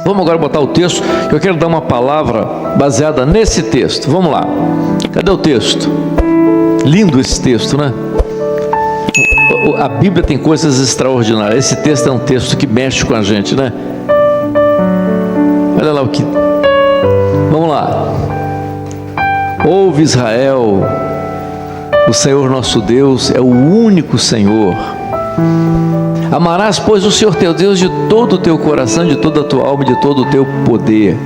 Vamos agora botar o texto. Eu quero dar uma palavra baseada nesse texto. Vamos lá. Cadê o texto? Lindo esse texto, né? A Bíblia tem coisas extraordinárias. Esse texto é um texto que mexe com a gente, né? Olha lá o que... Vamos lá. Ouve, Israel, o Senhor nosso Deus é o único Senhor. Amarás, pois, o Senhor teu Deus de todo o teu coração, de toda a tua alma e de todo o teu poder.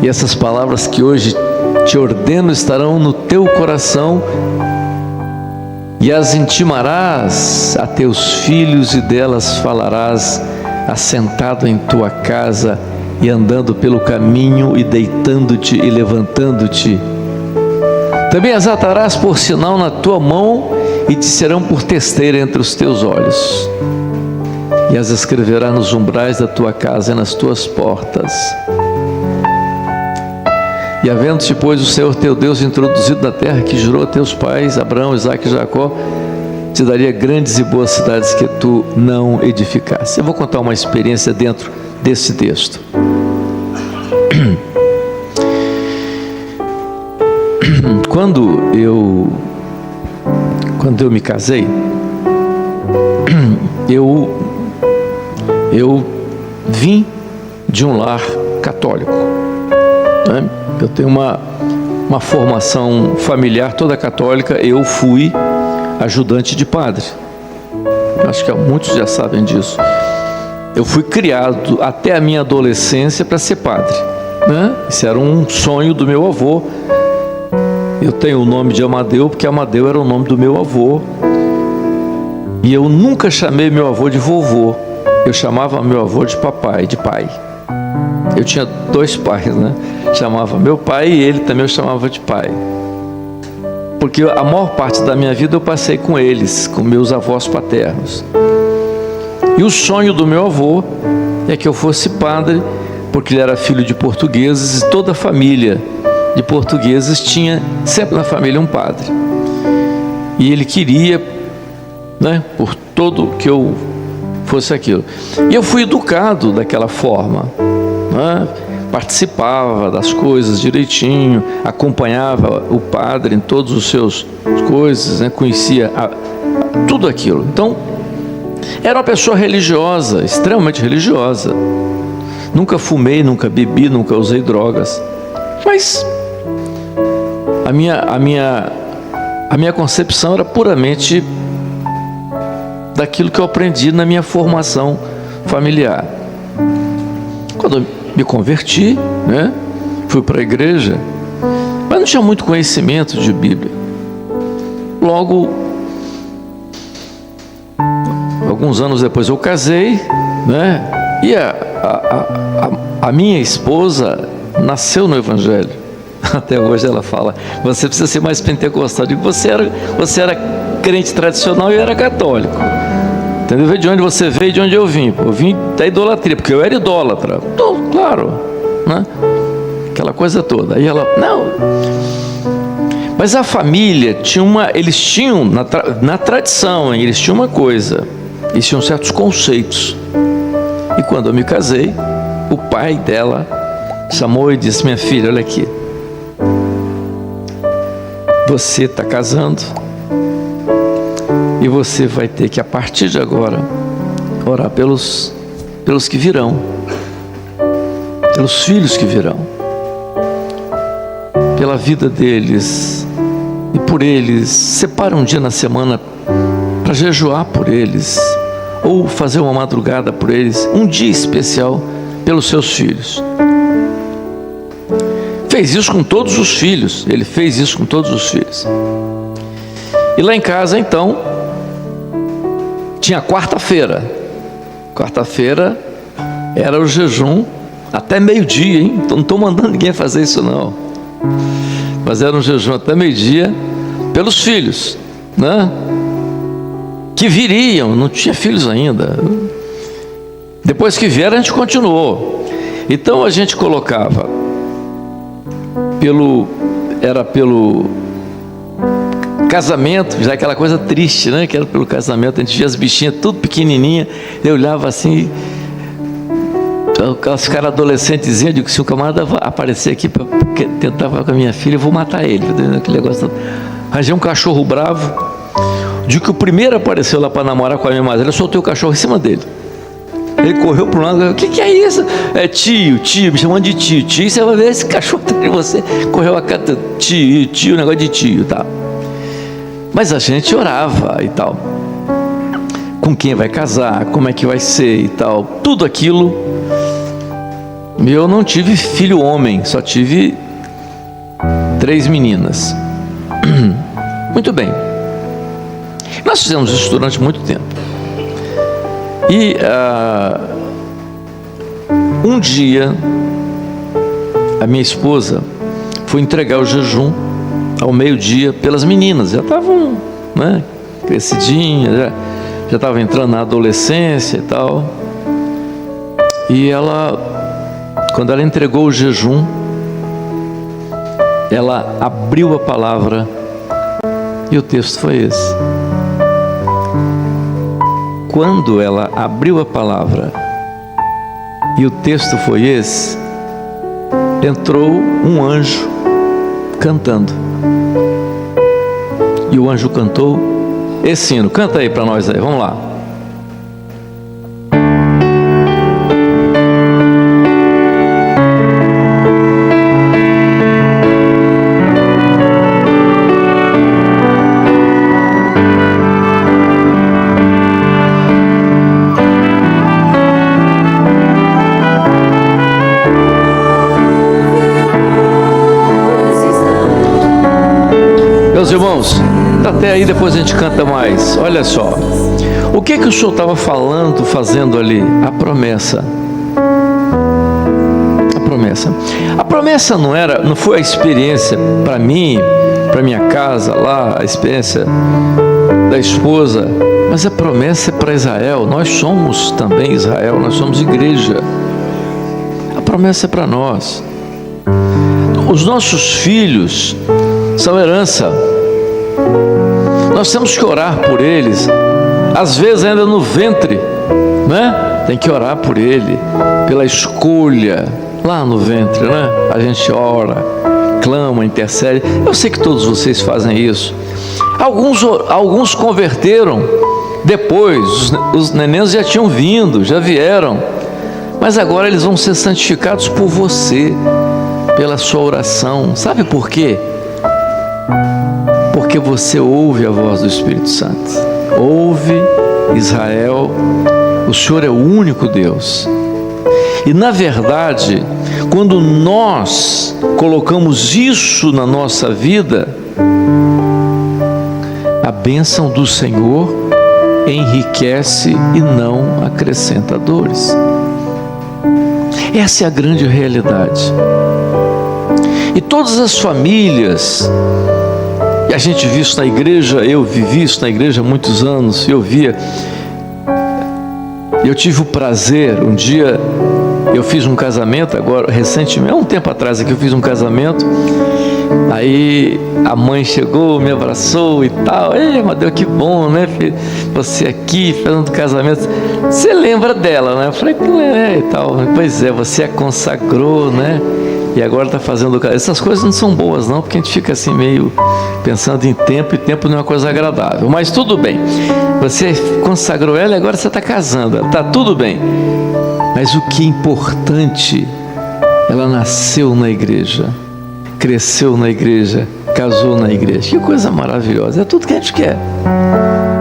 E essas palavras que hoje te ordeno estarão no teu coração, e as intimarás a teus filhos, e delas falarás assentado em tua casa, e andando pelo caminho, e deitando-te e levantando-te. Também as atarás por sinal na tua mão, e te serão por testeira entre os teus olhos. E as escreverás nos umbrais da tua casa e nas tuas portas. E havendo-te, pois, o Senhor teu Deus introduzido na terra que jurou a teus pais, Abraão, Isaque e Jacó, te daria grandes e boas cidades que tu não edificaste. Eu vou contar uma experiência dentro desse texto. Quando eu me casei, eu vim de um lar católico, né? Eu tenho uma formação familiar toda católica. Eu fui ajudante de padre. Acho que muitos já sabem disso. Eu fui criado até a minha adolescência para ser padre, né? Esse era um sonho do meu avô. Eu tenho o nome de Amadeu porque Amadeu era o nome do meu avô. E eu nunca chamei meu avô de vovô. Eu chamava meu avô de papai, de pai. Eu tinha dois pais, né? Chamava meu pai e ele também eu chamava de pai. Porque a maior parte da minha vida eu passei com eles, com meus avós paternos. E o sonho do meu avô é que eu fosse padre, porque ele era filho de portugueses e toda a família de portugueses tinha sempre na família um padre. E ele queria, né, por todo que eu fosse aquilo. E eu fui educado daquela forma, né? Participava das coisas direitinho, acompanhava o padre em todos os seus coisas, né? Conhecia tudo aquilo. Então, era uma pessoa religiosa, extremamente religiosa. Nunca fumei, nunca bebi, nunca usei drogas. Mas a minha concepção era puramente daquilo que eu aprendi na minha formação familiar. Quando eu me converti, né, fui para a igreja, mas não tinha muito conhecimento de Bíblia. Logo, alguns anos depois eu casei, né, e a minha esposa nasceu no Evangelho. Até hoje ela fala: você precisa ser mais pentecostal. Eu digo: você era crente tradicional e eu era católico. Entendeu? Veio de onde você veio e de onde eu vim. Eu vim da idolatria, porque eu era idólatra. Então, claro, né? Aquela coisa toda. Aí ela: não. Mas a família tinha eles tinham, na tradição, eles tinham uma coisa, eles tinham certos conceitos. E quando eu me casei, o pai dela chamou e disse: minha filha, olha aqui, você está casando e você vai ter que, a partir de agora, orar pelos que virão, pelos filhos que virão, pela vida deles e por eles. Separa um dia na semana para jejuar por eles, ou fazer uma madrugada por eles, um dia especial pelos seus filhos. Fez isso com todos os filhos. Ele fez isso com todos os filhos. E lá em casa, então, tinha quarta-feira. Quarta-feira era o jejum até meio-dia, hein? Então, não estou mandando ninguém fazer isso, não. Mas era um jejum até meio-dia pelos filhos, né? Que viriam, não tinha filhos ainda. Depois que vieram, a gente continuou. Então, a gente colocava pelo casamento, já aquela coisa triste, né? Que era pelo casamento, a gente via as bichinhas tudo pequenininha, eu olhava assim, Os caras adolescentezinhos, eu digo, se o camarada aparecer aqui para tentar falar com a minha filha, eu vou matar ele. Aquele negócio. Arranjei um cachorro bravo. De que o primeiro apareceu lá para namorar com a minha madrinha, eu soltei o cachorro em cima dele. Ele correu para um lado, o que é isso? É tio, me chamando de tio. Tio, você vai ver esse cachorro atrás de você. Correu a cara, tio, negócio de tio, tá? Mas a gente orava e tal. Com quem vai casar, como é que vai ser e tal. Tudo aquilo. Eu não tive filho homem, só tive 3 meninas. Muito bem. Nós fizemos isso durante muito tempo. E um dia, a minha esposa foi entregar o jejum ao meio-dia pelas meninas. Já estavam, né, crescidinhas, já estavam entrando na adolescência e tal. E quando ela entregou o jejum, ela abriu a palavra e o texto foi esse. Quando ela abriu a palavra e o texto foi esse, entrou um anjo cantando. E o anjo cantou esse hino. Canta aí para nós aí, vamos lá. Meus irmãos, até aí depois a gente canta mais. Olha só, o que o senhor estava fazendo ali? A promessa. A promessa não foi a experiência para mim, para minha casa lá, a experiência da esposa, mas a promessa é para Israel. Nós somos também Israel, nós somos igreja. A promessa é para nós. Os nossos filhos são herança. Nós temos que orar por eles, às vezes ainda no ventre, né? Tem que orar por ele, pela escolha, lá no ventre, né? A gente ora, clama, intercede. Eu sei que todos vocês fazem isso. Alguns converteram depois, os nenéns já tinham vindo, já vieram, mas agora eles vão ser santificados por você, pela sua oração. Sabe por quê? Porque você ouve a voz do Espírito Santo. Ouve, Israel, o Senhor é o único Deus. E na verdade, quando nós colocamos isso na nossa vida, a bênção do Senhor enriquece e não acrescenta dores. Essa é a grande realidade. E todas as famílias, e a gente viu isso na igreja, eu vivi isso na igreja há muitos anos, eu tive o prazer, um dia eu fiz um casamento, agora recentemente, há um tempo atrás aqui eu fiz um casamento, aí a mãe chegou, me abraçou e tal. Ei, Amadeu, que bom, né, filho? Você aqui fazendo casamento, você lembra dela, né? Eu falei, e tal, pois é, você a consagrou, né? E agora está fazendo casamento. Essas coisas não são boas não, porque a gente fica assim meio pensando em tempo, e tempo não é uma coisa agradável, mas tudo bem, você consagrou ela e agora você está casando, está tudo bem. Mas o que é importante, ela nasceu na igreja, cresceu na igreja, casou na igreja. Que coisa maravilhosa. É tudo que a gente quer,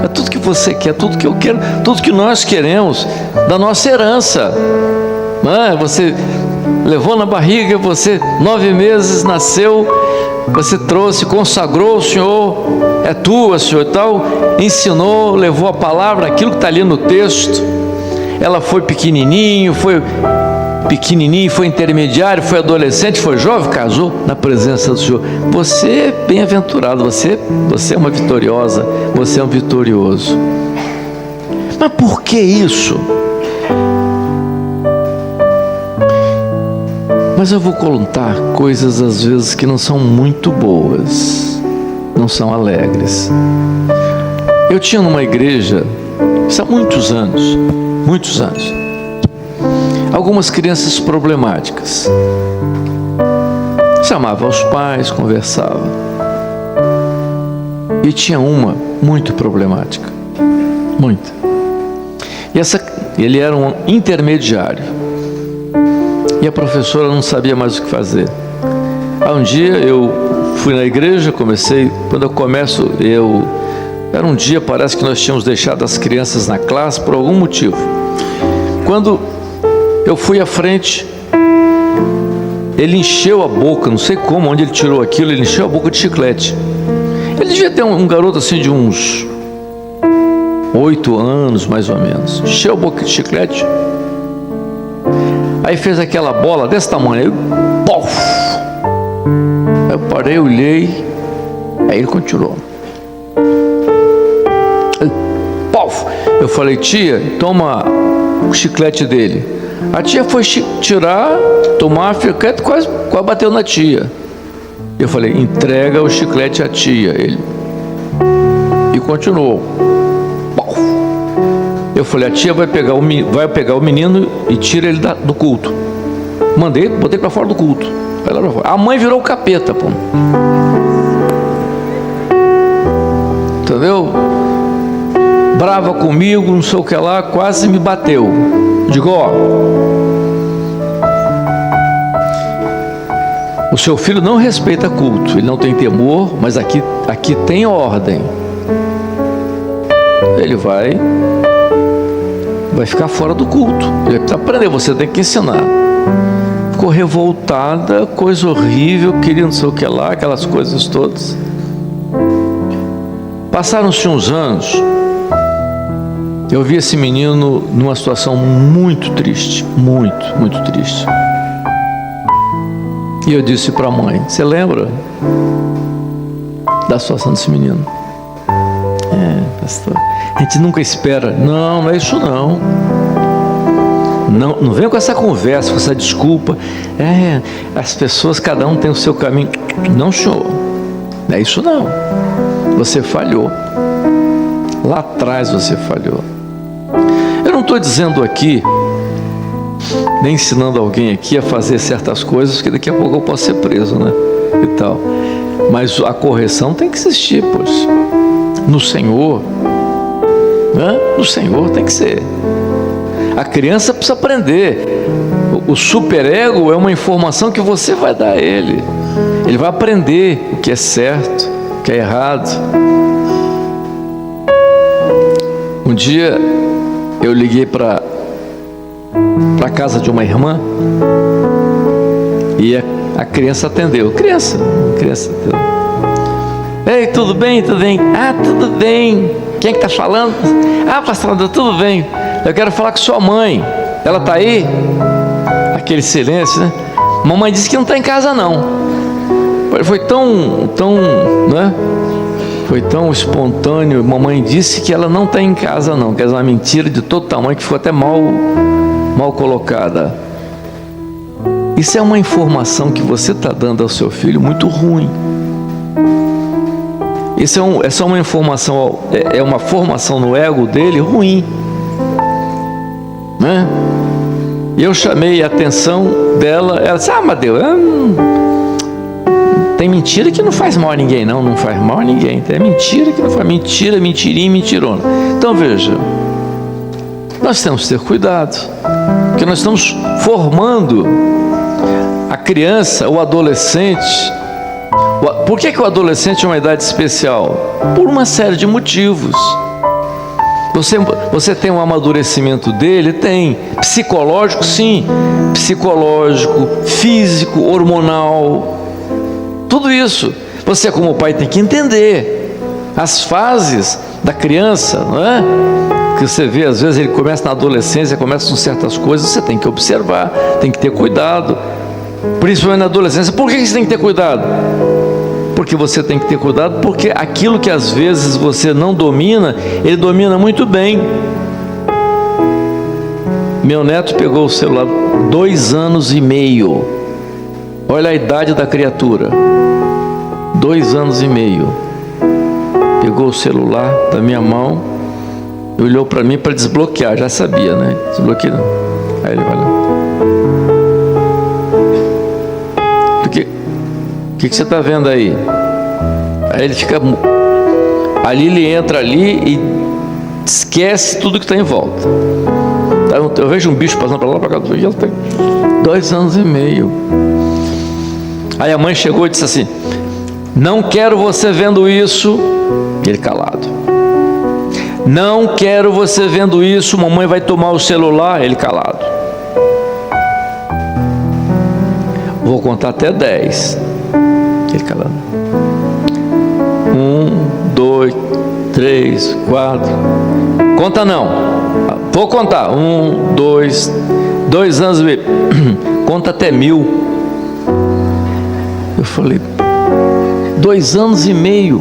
é tudo que você quer, tudo que eu quero, tudo que nós queremos da nossa herança. Você levou na barriga, você 9 meses nasceu, você trouxe, consagrou o Senhor, é tua, Senhor, e tal, ensinou, levou a palavra, aquilo que está ali no texto. Ela foi pequenininho, foi intermediário, foi adolescente, foi jovem, casou na presença do Senhor. Você é bem-aventurado, você é uma vitoriosa, você é um vitorioso. Mas por que isso? Mas eu vou contar coisas às vezes que não são muito boas, não são alegres. Eu tinha numa igreja, isso há muitos anos, algumas crianças problemáticas. Chamava os pais, conversava. E tinha uma muito problemática. Muito. E ele era um intermediário. E a professora não sabia mais o que fazer. Aí um dia eu fui na igreja, quando eu começo, era um dia, parece que nós tínhamos deixado as crianças na classe por algum motivo. Quando eu fui à frente, ele encheu a boca, não sei como, onde ele tirou aquilo, ele encheu a boca de chiclete. Ele devia ter um garoto assim de uns 8 anos, mais ou menos. Encheu a boca de chiclete. Aí fez aquela bola desse tamanho, aí, pof! Eu parei, olhei, aí ele continuou. Pof! Eu falei, tia, toma o chiclete dele. A tia foi tirar, tomar, quase bateu na tia. Eu falei, entrega o chiclete à tia. Ele. E continuou. Pof! Eu falei, a tia vai pegar o menino e tira ele do culto. Botei para fora do culto. A mãe virou o capeta, pô. Entendeu? Brava comigo, não sei o que lá, quase me bateu. Digo, ó, o seu filho não respeita culto, ele não tem temor, mas aqui tem ordem. Ele vai ficar fora do culto. Ele precisa aprender, você tem que ensinar. Ficou revoltada, coisa horrível, queria não sei o que lá, aquelas coisas todas. Passaram-se uns anos, eu vi esse menino numa situação muito triste, muito, muito triste. E eu disse para a mãe, você lembra da situação desse menino? Pastor, a gente nunca espera. Não é isso não. Não venha com essa conversa, com essa desculpa. As pessoas, cada um tem o seu caminho. Não, senhor, não é isso não. Você falhou. Lá atrás você falhou. Eu não estou dizendo aqui, nem ensinando alguém aqui a fazer certas coisas, porque daqui a pouco eu posso ser preso, né? E tal. Mas a correção tem que existir, pois. No Senhor, né? No Senhor tem que ser. A criança precisa aprender. O superego é uma informação que você vai dar a ele. Ele vai aprender o que é certo, o que é errado. Um dia eu liguei para a casa de uma irmã e a criança atendeu. Criança atendeu. Ei, tudo bem? Tudo bem? Ah, tudo bem. Quem é que está falando? Ah, pastor, tudo bem. Eu quero falar com sua mãe. Ela está aí? Aquele silêncio, né? Mamãe disse que não está em casa, não. Foi tão, né? Foi tão espontâneo. Mamãe disse que ela não está em casa, não. Que é uma mentira de todo tamanho, que ficou até mal colocada. Isso é uma informação que você está dando ao seu filho muito ruim. Essa é uma informação, é uma formação no ego dele ruim, né? E eu chamei a atenção dela. Ela disse, Amadeu, tem mentira que não faz mal a ninguém, não faz mal a ninguém. É mentira que não faz, mentirinha, mentirona. Então veja, nós temos que ter cuidado, porque nós estamos formando a criança, o adolescente. Por que o adolescente é uma idade especial? Por uma série de motivos. Você tem um amadurecimento dele? Tem. Psicológico, sim. Psicológico, físico, hormonal. Tudo isso. Você, como pai, tem que entender as fases da criança, não é? Que você vê, às vezes ele começa na adolescência, começa com certas coisas, você tem que observar, tem que ter cuidado. Principalmente na adolescência. Por que você tem que ter cuidado? Porque você tem que ter cuidado, porque aquilo que às vezes você não domina, ele domina muito bem. Meu neto pegou o celular 2 anos e meio. Olha a idade da criatura. 2 anos e meio. Pegou o celular da minha mão, olhou para mim para desbloquear, já sabia, né? Desbloqueia não. Aí ele vai lá. que você está vendo aí? Aí ele fica... Ali ele entra ali e esquece tudo que está em volta. Eu vejo um bicho passando para lá, para cá, e ele tem 2 anos e meio. Aí a mãe chegou e disse assim: não quero você vendo isso. Ele calado. Não quero você vendo isso, mamãe vai tomar o celular. Ele calado. Vou contar até 10. Ele calado. 1, 2, 3, 4. Conta não. Vou contar. 1, 2, 2 anos e meio. Conta até 1000. Eu falei, 2 anos e meio.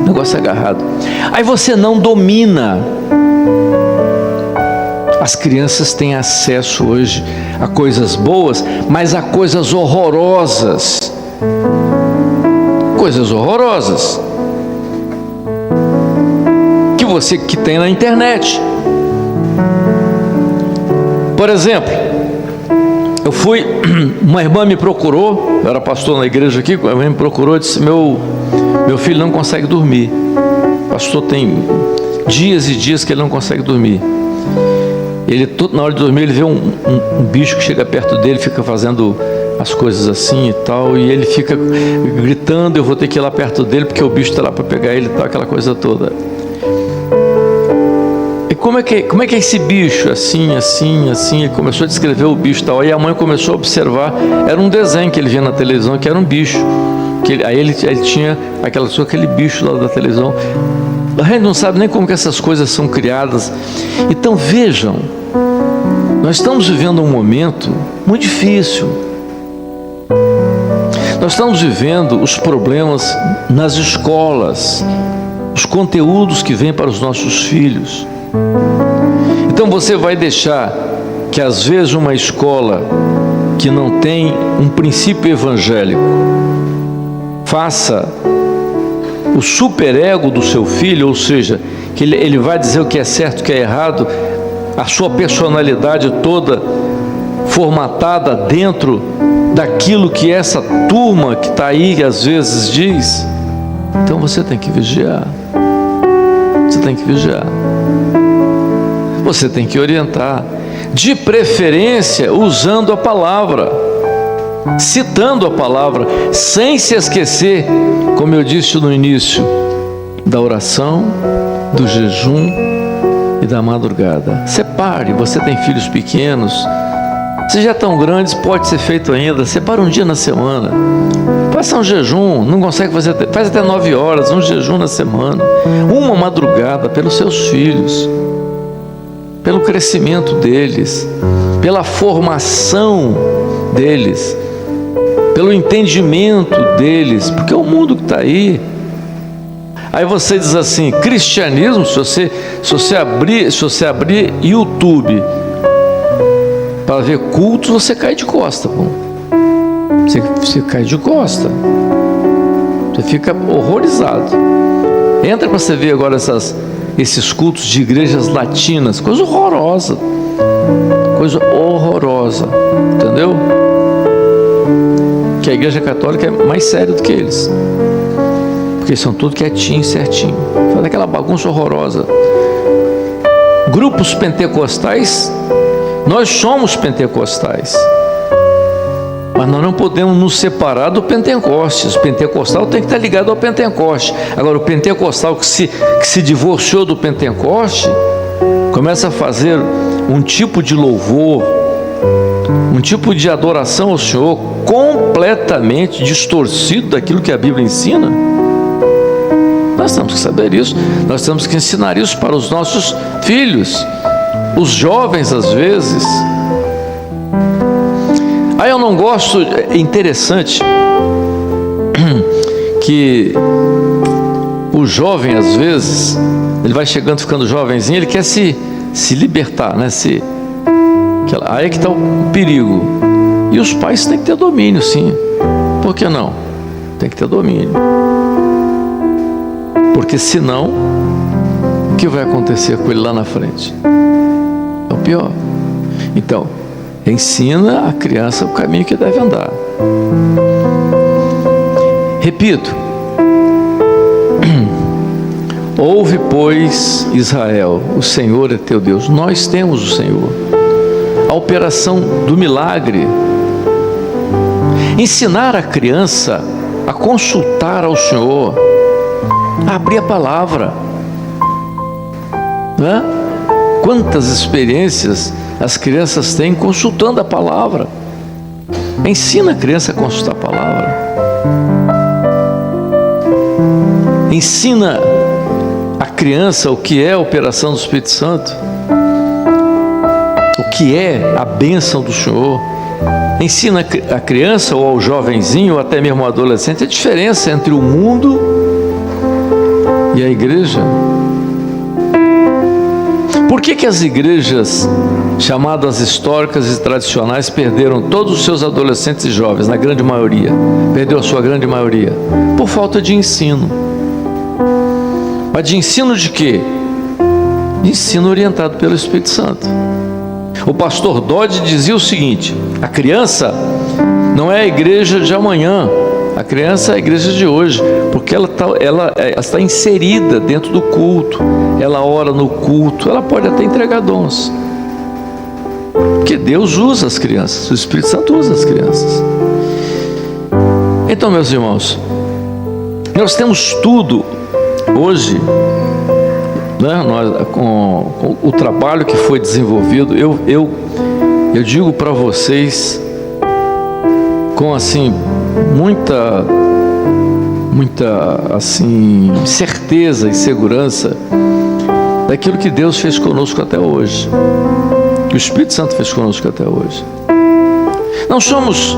Negócio agarrado. Aí você não domina. As crianças têm acesso hoje a coisas boas, mas a coisas horrorosas. Coisas horrorosas que tem na internet. Por exemplo, uma irmã me procurou, eu era pastor na igreja aqui, a irmã me procurou e disse: meu filho não consegue dormir. O pastor tem dias e dias que ele não consegue dormir. Ele, na hora de dormir, ele vê um bicho que chega perto dele, fica fazendo as coisas assim e tal, e ele fica gritando: eu vou ter que ir lá perto dele porque o bicho está lá para pegar ele e tal, aquela coisa toda. E como é que é esse bicho? Assim. Ele começou a descrever o bicho e tal. Aí a mãe começou a observar. Era um desenho que ele via na televisão, que era um bicho. Aí ele tinha aquele bicho lá da televisão. A gente não sabe nem como que essas coisas são criadas. Então vejam, nós estamos vivendo um momento muito difícil. Nós estamos vivendo os problemas nas escolas, os conteúdos que vêm para os nossos filhos. Então você vai deixar que às vezes uma escola que não tem um princípio evangélico faça o superego do seu filho, ou seja, que ele vai dizer o que é certo, o que é errado, a sua personalidade toda formatada dentro daquilo que essa turma que está aí às vezes diz. Então você tem que vigiar. Você tem que vigiar. Você tem que orientar, de preferência usando a palavra, citando a palavra, sem se esquecer, como eu disse no início, da oração, do jejum e da madrugada. Separe. Você tem filhos pequenos, se já estão grandes, pode ser feito ainda. Separa um dia na semana, faça um jejum. Não consegue fazer, faz até 9 horas, um jejum na semana, uma madrugada, pelos seus filhos, pelo crescimento deles, pela formação deles, pelo entendimento deles, porque é o mundo que está aí. Aí você diz assim: cristianismo, se você abrir YouTube para ver cultos, você cai de costa, pô. Você cai de costa, você fica horrorizado. Entra para você ver agora esses cultos de igrejas latinas, coisa horrorosa, entendeu? Que a igreja católica é mais séria do que eles, porque são tudo quietinho, certinho, faz aquela bagunça horrorosa. Grupos pentecostais, nós somos pentecostais, mas nós não podemos nos separar do Pentecostes. O pentecostal tem que estar ligado ao Pentecoste. Agora, o pentecostal que se divorciou do Pentecoste começa a fazer um tipo de louvor, um tipo de adoração ao Senhor completamente distorcido daquilo que a Bíblia ensina. Nós temos que saber isso, nós temos que ensinar isso para os nossos filhos, os jovens às vezes. Aí eu não gosto, é interessante que o jovem às vezes, ele vai chegando, ficando jovenzinho, ele quer se libertar, né? Aí é que está o perigo. E os pais têm que ter domínio, sim. Por que não? Tem que ter domínio. Porque senão, o que vai acontecer com ele lá na frente? É o pior. Então, ensina a criança o caminho que deve andar. Repito: ouve, pois, Israel, o Senhor é teu Deus. Nós temos o Senhor. A operação do milagre. Ensinar a criança a consultar ao Senhor, a abrir a palavra, né? Quantas experiências as crianças têm consultando a palavra. Ensina a criança a consultar a palavra. Ensina a criança o que é a operação do Espírito Santo, o que é a bênção do Senhor. Ensina a criança ou ao jovenzinho ou até mesmo ao adolescente a diferença entre o mundo e a igreja. Por que as igrejas chamadas históricas e tradicionais perderam todos os seus adolescentes e jovens, na grande maioria? Perdeu a sua grande maioria por falta de ensino. Mas de ensino de quê? De ensino orientado pelo Espírito Santo. O pastor Dodge dizia o seguinte: a criança não é a igreja de amanhã, a criança é a igreja de hoje, porque ela está inserida dentro do culto, ela ora no culto, ela pode até entregar dons, porque Deus usa as crianças, o Espírito Santo usa as crianças. Então, meus irmãos, nós temos tudo hoje, né? Com o trabalho que foi desenvolvido, eu digo para vocês com assim muita assim certeza e segurança daquilo que Deus fez conosco até hoje, que o Espírito Santo fez conosco até hoje. Não somos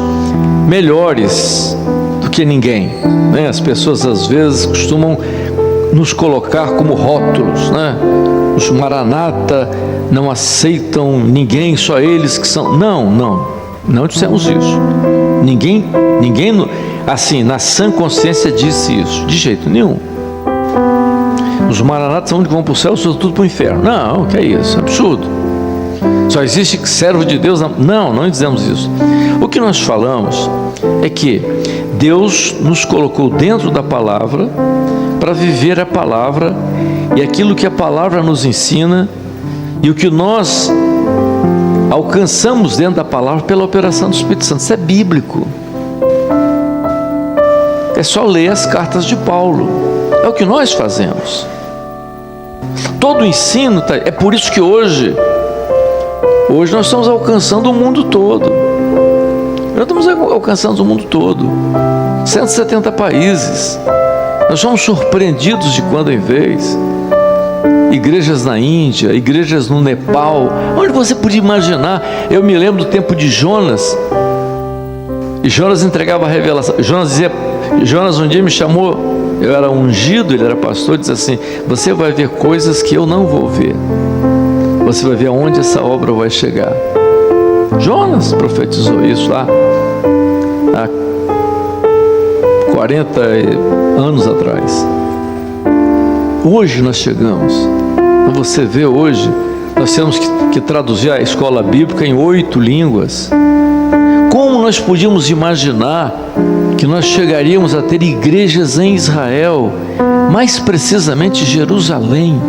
melhores do que ninguém, né? As pessoas às vezes costumam nos colocar como rótulos, né? Os Maranata não aceitam ninguém, só eles que são. Não dissemos isso. Ninguém assim, na sã consciência disse isso, de jeito nenhum. Os Maranatas são onde vão para o céu, os outros tudo para o inferno. Não, que é isso, absurdo. Só existe servo de Deus. Não dizemos isso. O que nós falamos é que Deus nos colocou dentro da palavra para viver a palavra e aquilo que a palavra nos ensina, e o que nós alcançamos dentro da palavra pela operação do Espírito Santo. Isso é bíblico. É só ler as cartas de Paulo. É o que nós fazemos. Todo o ensino é por isso que hoje nós estamos alcançando o mundo todo. Nós estamos alcançando o mundo todo. 170 países. Nós somos surpreendidos de quando em vez. Igrejas na Índia, igrejas no Nepal, onde você podia imaginar. Eu me lembro do tempo de Jonas, e Jonas entregava a revelação. Jonas um dia me chamou, eu era ungido, ele era pastor, e disse assim: você vai ver coisas que eu não vou ver, você vai ver aonde essa obra vai chegar. Jonas profetizou isso lá há 40 anos atrás. Hoje nós chegamos. Você vê hoje, nós temos que traduzir a escola bíblica em 8 línguas. Como nós podíamos imaginar que nós chegaríamos a ter igrejas em Israel, mais precisamente Jerusalém,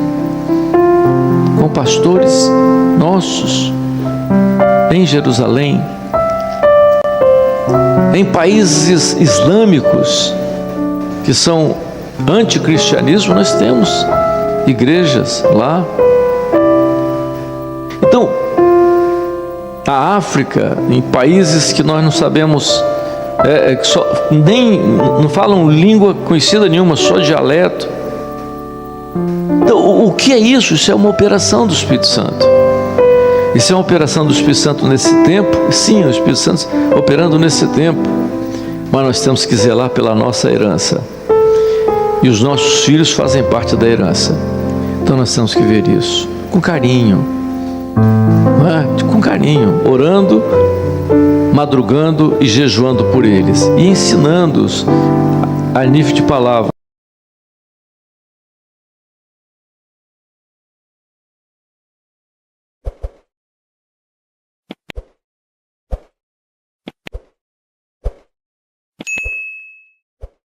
com pastores nossos em Jerusalém, em países islâmicos que são anticristianismo, nós temos igrejas lá. Então, a África, em países que nós não sabemos, não falam língua conhecida nenhuma, só dialeto. Então, o que é isso? Isso é uma operação do Espírito Santo. Isso é uma operação do Espírito Santo nesse tempo. Sim, o Espírito Santo operando nesse tempo. Mas nós temos que zelar pela nossa herança. E os nossos filhos fazem parte da herança. Então nós temos que ver isso com carinho, não é? Com carinho, orando, madrugando e jejuando por eles, e ensinando-os a nível de palavra.